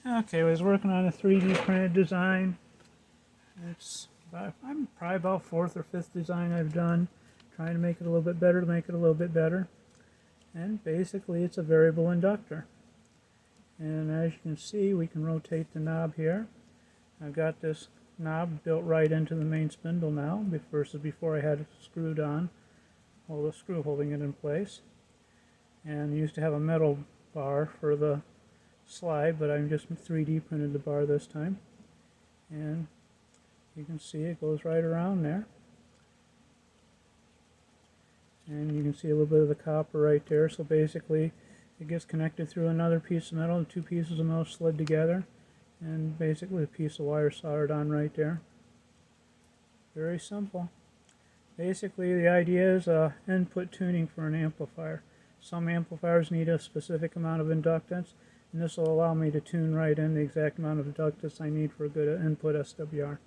Okay, I was working on a 3D printed design. I'm probably about fourth or fifth design I've done, trying to make it a little bit better to make it a little bit better. And basically it's a variable inductor. And as you can see, we can rotate the knob here. I've got this knob built right into the main spindle now, versus before I had it screwed on, well, the screw holding it in place. And I used to have a metal bar for the slide, but I'm just 3D printed the bar this time. And you can see it goes right around there. And you can see a little bit of the copper right there. So basically it gets connected through another piece of metal, and two pieces of metal slid together, and basically a piece of wire soldered on right there. Very simple. Basically the idea is input tuning for an amplifier. Some amplifiers need a specific amount of inductance, and this will allow me to tune right in the exact amount of inductance I need for a good input SWR.